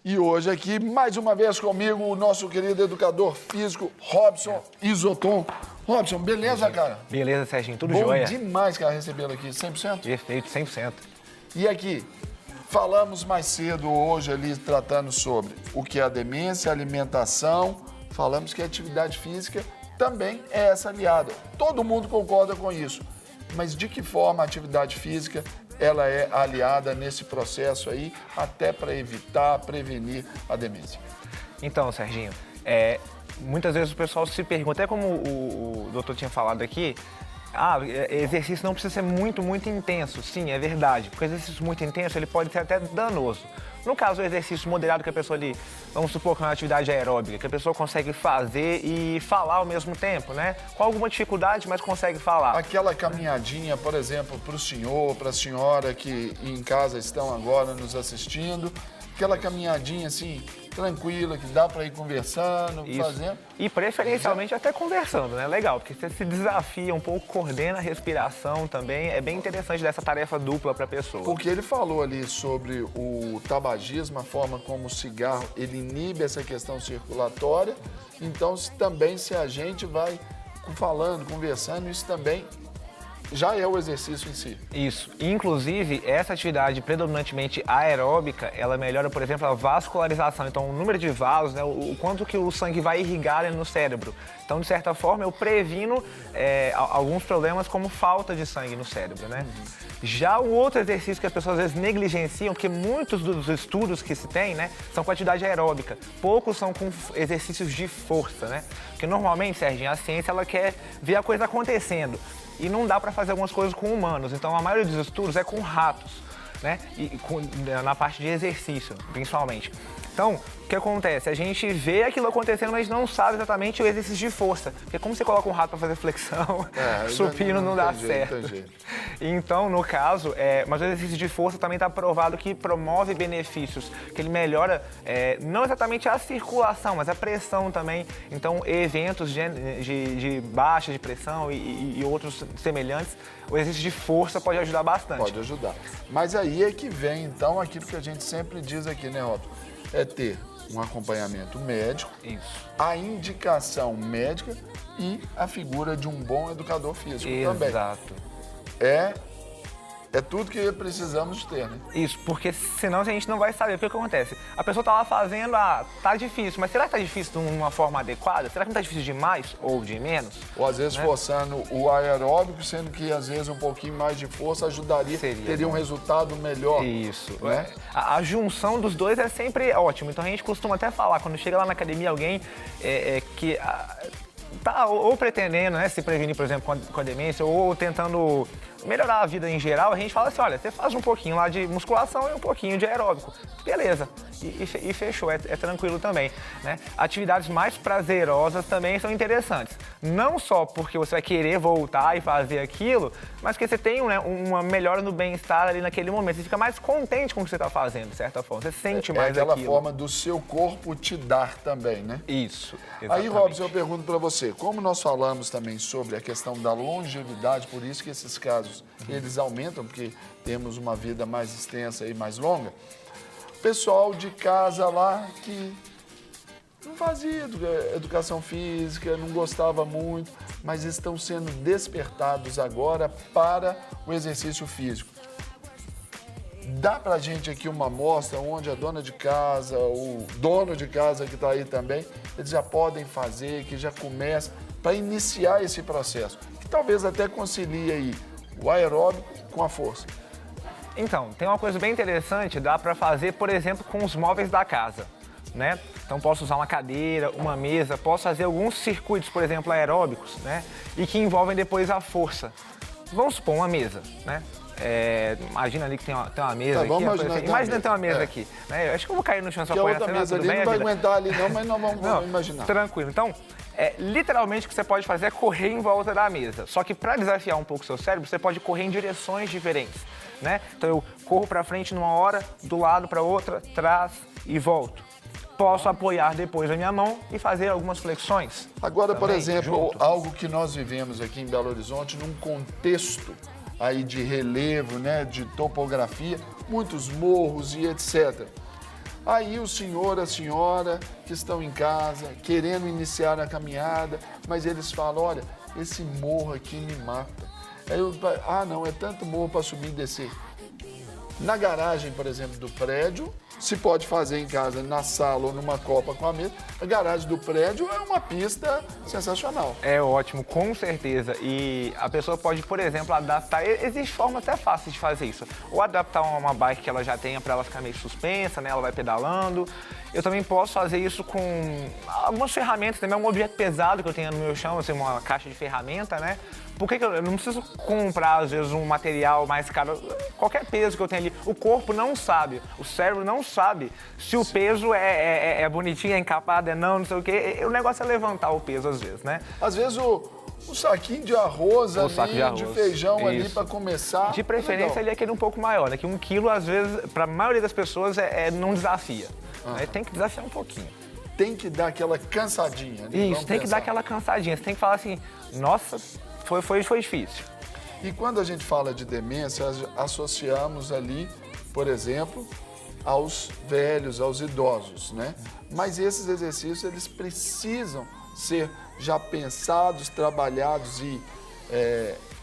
E hoje aqui, mais uma vez comigo, o nosso querido educador físico, Robson Isoton. Robson, beleza, cara? Beleza, Serginho, tudo Bom jóia? demais, cara, recebê-lo aqui, 100%? Perfeito, 100%. E aqui, falamos mais cedo hoje ali, tratando sobre o que é a demência, alimentação, falamos que a atividade física também é essa aliada. Todo mundo concorda com isso. Mas de que forma a atividade física ela é aliada nesse processo aí, até para evitar, prevenir a demência? Então, Serginho, muitas vezes o pessoal se pergunta, até como o doutor tinha falado aqui, exercício não precisa ser muito intenso. Sim, é verdade, porque o exercício muito intenso ele pode ser até danoso. No caso, o exercício moderado que a pessoa ali, vamos supor que é uma atividade aeróbica, que a pessoa consegue fazer e falar ao mesmo tempo, né? Com alguma dificuldade, mas consegue falar. Aquela caminhadinha, por exemplo, para o senhor, para a senhora que em casa estão agora nos assistindo, aquela caminhadinha assim, tranquila, que dá para ir conversando, fazendo. E preferencialmente até conversando, né? Legal, porque você se desafia um pouco, coordena a respiração também. É bem interessante dessa tarefa dupla para a pessoa. Porque ele falou ali sobre o tabagismo, a forma como o cigarro, ele inibe essa questão circulatória. Então, também se a gente vai falando, conversando, isso também já é o exercício em si. Isso. Inclusive, essa atividade predominantemente aeróbica, ela melhora, por exemplo, a vascularização. Então, o número de vasos, né, o quanto que o sangue vai irrigar no cérebro. Então, de certa forma, eu previno alguns problemas como falta de sangue no cérebro, né? Já o outro exercício que as pessoas às vezes negligenciam, porque muitos dos estudos que se tem, né, são com atividade aeróbica. Poucos são com exercícios de força, né? Porque normalmente, Serginho, a ciência ela quer ver a coisa acontecendo. E não dá para fazer algumas coisas com humanos. Então, a maioria dos estudos é com ratos, né? Na parte de exercício, principalmente. Então, o que acontece? A gente vê aquilo acontecendo, mas não sabe exatamente o exercício de força. Porque como você coloca um rato para fazer flexão, supino não dá certo. Então, no caso, mas o exercício de força também está provado que promove benefícios, que ele melhora não exatamente a circulação, mas a pressão também. Então, eventos de baixa de pressão e outros semelhantes, o exercício de força pode ajudar bastante. Pode ajudar. Mas aí é que vem, então, aquilo que a gente sempre diz aqui, né, Robson? É ter um acompanhamento médico, a indicação médica e a figura de um bom educador físico também. Exato. É tudo que precisamos ter, né? Isso, porque senão a gente não vai saber. Porque o que acontece? A pessoa tá lá fazendo, tá difícil, mas será que tá difícil de uma forma adequada? Será que não tá difícil de mais ou de menos? Ou às vezes forçando o aeróbico, sendo que às vezes um pouquinho mais de força ajudaria, teria um resultado melhor. Isso. Né? A junção dos dois é sempre ótimo. Então a gente costuma até falar, quando chega lá na academia alguém que tá ou pretendendo, né, se prevenir, por exemplo, com a demência, ou tentando melhorar a vida em geral, a gente fala assim, olha, você faz um pouquinho lá de musculação e um pouquinho de aeróbico. Beleza. E fechou, é tranquilo também, né? Atividades mais prazerosas também são interessantes. Não só porque você vai querer voltar e fazer aquilo, mas porque você tem uma melhora no bem-estar ali naquele momento. Você fica mais contente com o que você está fazendo, de certa forma. Você sente mais aquela aquilo. forma do seu corpo te dar também, né? Isso, exatamente. Aí, Robson, eu pergunto para você, como nós falamos também sobre a questão da longevidade, por isso que esses casos, eles aumentam, porque temos uma vida mais extensa e mais longa, pessoal de casa lá que não fazia educação física, não gostava muito, mas estão sendo despertados agora para o exercício físico. Dá pra gente aqui uma amostra onde a dona de casa, o dono de casa que está aí também, eles já podem fazer, que já começa para iniciar esse processo, que talvez até concilie aí o aeróbico com a força. Então, tem uma coisa bem interessante, dá para fazer, por exemplo, com os móveis da casa, né? Então, posso usar uma cadeira, uma mesa, posso fazer alguns circuitos, por exemplo, aeróbicos, né? E que envolvem depois a força. Vamos supor, uma mesa, né? Imagina ali que tem uma mesa aqui. Imagina que tem uma mesa aqui. Né? Eu acho que eu vou cair no chão só apoiar. Que a outra mesa ali não vai aguentar ali não, mas nós vamos imaginar. Tranquilo. Então, literalmente o que você pode fazer é correr em volta da mesa. Só que para desafiar um pouco o seu cérebro, você pode correr em direções diferentes, né? Então eu corro para frente numa hora, do lado para outra, trás e volto. Posso apoiar depois a minha mão e fazer algumas flexões. Agora, também, por exemplo, junto. algo que nós vivemos aqui em Belo Horizonte, num contexto aí de relevo, né, de topografia, muitos morros e etc. Aí o senhor, a senhora que estão em casa, querendo iniciar a caminhada, mas eles falam, olha, esse morro aqui me mata. Aí não, é tanto morro para subir e descer. Na garagem, por exemplo, do prédio, se pode fazer em casa, na sala ou numa copa com a mesa. A garagem do prédio é uma pista sensacional. É ótimo, com certeza. E a pessoa pode, por exemplo, adaptar. Existem formas até fáceis de fazer isso. Ou adaptar uma bike que ela já tenha para ela ficar meio suspensa, né? Ela vai pedalando. Eu também posso fazer isso com algumas ferramentas, também um objeto pesado que eu tenho no meu chão, assim, uma caixa de ferramenta, né? Por que eu não preciso comprar, às vezes, um material mais caro? Qualquer peso que eu tenho ali, o corpo não sabe, o cérebro não sabe se o peso é bonitinho, é encapado, não sei o quê. O negócio é levantar o peso, às vezes, né? Às vezes o saquinho de arroz O saco de de arroz. feijão ali Isso. para começar. De preferência, legal. ele é aquele um pouco maior, né? Que 1 quilo, às vezes, para a maioria das pessoas, não desafia. Né? Tem que desafiar um pouquinho. Tem que dar aquela cansadinha. Né? Isso, Vamos tem que pensar. dar aquela cansadinha. Você tem que falar assim, nossa, foi difícil. E quando a gente fala de demência, associamos ali, por exemplo, aos velhos, aos idosos, né? Mas esses exercícios, eles precisam ser já pensados, trabalhados e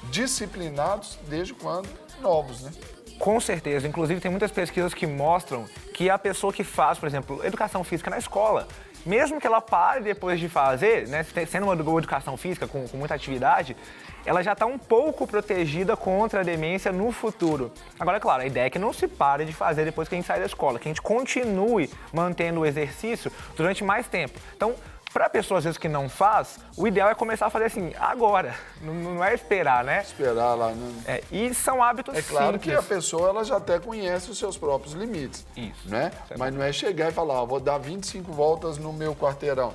disciplinados desde quando novos, né? Com certeza. Inclusive, tem muitas pesquisas que mostram que a pessoa que faz, por exemplo, educação física na escola, mesmo que ela pare depois de fazer, né, sendo uma boa educação física, com muita atividade, ela já está um pouco protegida contra a demência no futuro. Agora, é claro, a ideia é que não se pare de fazer depois que a gente sai da escola, que a gente continue mantendo o exercício durante mais tempo. Então, para pessoas, às vezes, que não faz, o ideal é começar a fazer assim, agora. Não é esperar, né? Esperar lá, né? E são hábitos É claro simples. que a pessoa ela já até conhece os seus próprios limites. Isso. Né? Mas não é chegar e falar, vou dar 25 voltas no meu quarteirão.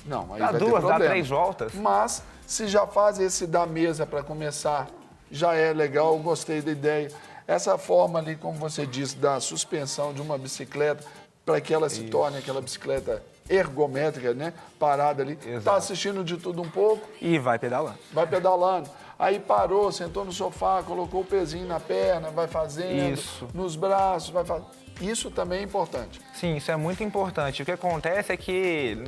Não, aí Dá vai ter 2, dá problema. 3 voltas. Mas se já faz esse da mesa para começar, já é legal, gostei da ideia. Essa forma ali, como você disse, da suspensão de uma bicicleta, para que ela se torne aquela bicicleta ergométrica, né? Parada ali. Exato. Tá assistindo de tudo um pouco, E vai pedalando. vai pedalando. Aí parou, sentou no sofá, colocou o pezinho na perna, vai fazendo, Isso. nos braços, vai fazendo. Isso também é importante. Sim, isso é muito importante. O que acontece é que,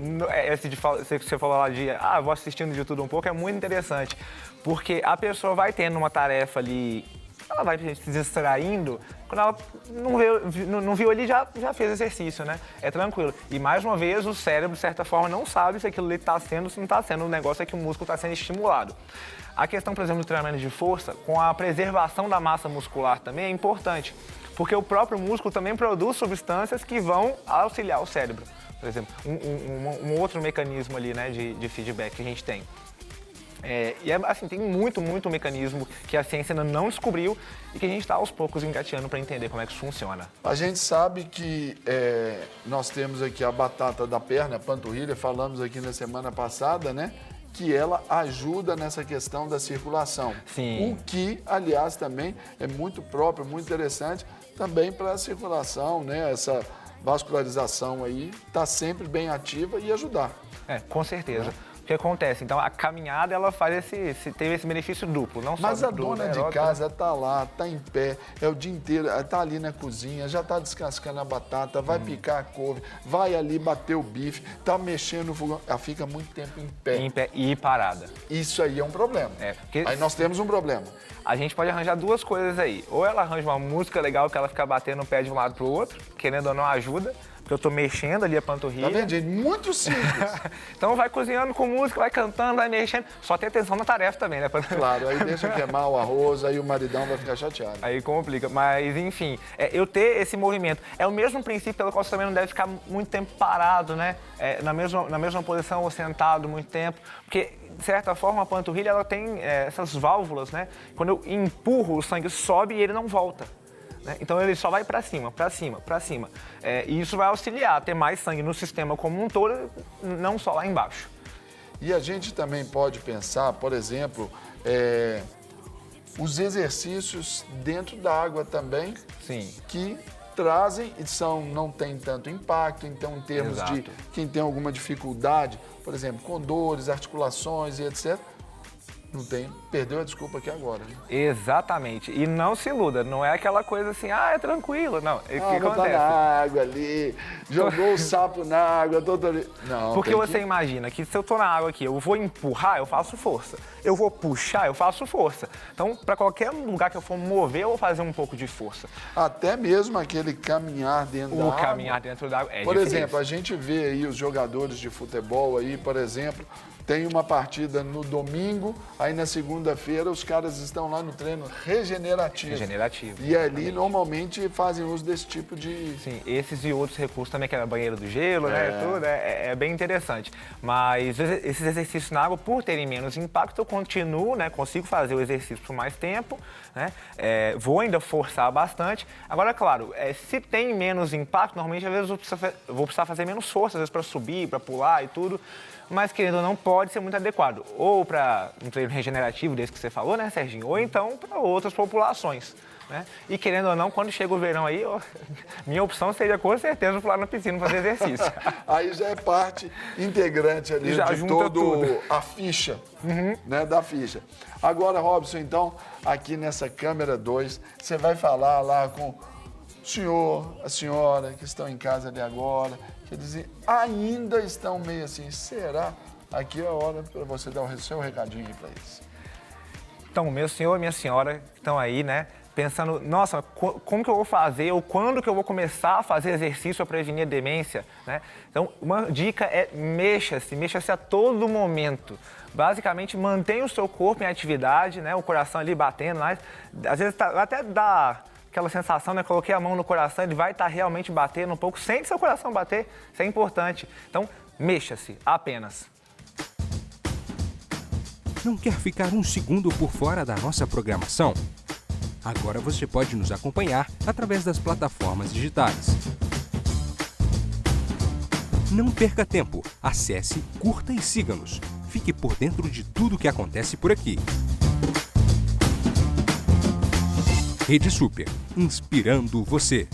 esse que você falou lá de, vou assistindo de tudo um pouco, é muito interessante. Porque a pessoa vai tendo uma tarefa ali, ela vai se distraindo, quando ela não viu ali, já fez exercício, né? É tranquilo. E, mais uma vez, o cérebro, de certa forma, não sabe se aquilo ali está sendo ou se não está sendo. O negócio é que o músculo está sendo estimulado. A questão, por exemplo, do treinamento de força, com a preservação da massa muscular também é importante, porque o próprio músculo também produz substâncias que vão auxiliar o cérebro. Por exemplo, um outro mecanismo ali, né, de feedback que a gente tem. Assim, tem muito mecanismo que a ciência ainda não descobriu e que a gente está aos poucos engateando para entender como é que isso funciona. A gente sabe que nós temos aqui a batata da perna, a panturrilha, falamos aqui na semana passada, né? Que ela ajuda nessa questão da circulação. Sim. O que, aliás, também é muito próprio, muito interessante, também para a circulação, né? Essa vascularização aí está sempre bem ativa e ajudar. Com certeza. O que acontece? Então, a caminhada, ela teve esse benefício duplo. Não Mas só a dona de casa está lá, está em pé, é o dia inteiro, está ali na cozinha, já está descascando a batata, vai picar a couve, vai ali bater o bife, está mexendo no fogão, ela fica muito tempo em pé. Em pé e parada. Isso aí é um problema. Porque Aí nós temos um problema. a gente pode arranjar duas coisas aí. Ou ela arranja uma música legal que ela fica batendo o pé de um lado pro outro, querendo ou não ajuda, porque eu tô mexendo ali a panturrilha. Tá vendo, gente? Muito simples. Então vai cozinhando com música, vai cantando, vai mexendo. Só ter atenção na tarefa também, né? Claro, aí deixa queimar o arroz, aí o maridão vai ficar chateado. Aí complica. Mas, enfim, eu ter esse movimento. É o mesmo princípio pelo qual você também não deve ficar muito tempo parado, né? Na mesma posição ou sentado muito tempo. Porque, de certa forma, a panturrilha ela tem essas válvulas, né? Quando eu empurro, o sangue sobe e ele não volta. Então ele só vai para cima, para cima, para cima. E isso vai auxiliar a ter mais sangue no sistema como um todo, não só lá embaixo. E a gente também pode pensar, por exemplo, os exercícios dentro da água também, Sim. que trazem e não tem tanto impacto, então em termos Exato. de quem tem alguma dificuldade, por exemplo, com dores, articulações e etc., Não tem, perdeu a desculpa aqui agora. Né? Exatamente. E não se iluda, não é aquela coisa assim, é tranquilo. Não, o que Tá acontece? na água ali, jogou o sapo na água, todo ali. Não, porque você imagina que se eu tô na água aqui, eu vou empurrar, eu faço força. Eu vou puxar, eu faço força. Então, para qualquer lugar que eu for mover, eu vou fazer um pouco de força. Até mesmo aquele caminhar dentro da água. O caminhar dentro da água é Por difícil. exemplo, a gente vê aí os jogadores de futebol aí, por exemplo, tem uma partida no domingo, aí na segunda-feira os caras estão lá no treino regenerativo. E ali normalmente fazem uso desse tipo de... Sim, esses e outros recursos também, que é banheiro do gelo, né? Tudo, é bem interessante. Mas esses exercícios na água, por terem menos impacto, eu continuo, né? Consigo fazer o exercício por mais tempo, né? Vou ainda forçar bastante. Agora, claro, se tem menos impacto, normalmente às vezes eu vou precisar fazer menos força, às vezes para subir, para pular e tudo. Mas, querendo ou não, pode ser muito adequado. Ou para um treino regenerativo, desse que você falou, né, Serginho? Ou então para outras populações, né? E, querendo ou não, quando chega o verão aí, minha opção seria, com certeza, pular na piscina fazer exercício. Aí já é parte integrante ali já de todo a ficha, né, da ficha. Agora, Robson, então, aqui nessa câmera 2, você vai falar lá com o senhor, a senhora que estão em casa ali agora, que dizem, ainda estão meio assim, será? Aqui é a hora para você dar o seu recadinho aí para eles. Então, meu senhor e minha senhora que estão aí, né, pensando, nossa, como que eu vou fazer ou quando que eu vou começar a fazer exercício para prevenir a demência, né? Então, uma dica é mexa-se a todo momento. Basicamente, mantenha o seu corpo em atividade, né, o coração ali batendo, mas às vezes até dá aquela sensação, né? Coloquei a mão no coração, ele vai estar realmente batendo um pouco. Sente seu coração bater, isso é importante. Então, mexa-se apenas. Não quer ficar um segundo por fora da nossa programação? Agora você pode nos acompanhar através das plataformas digitais. Não perca tempo. Acesse, curta e siga-nos. Fique por dentro de tudo o que acontece por aqui. Rede Super, inspirando você.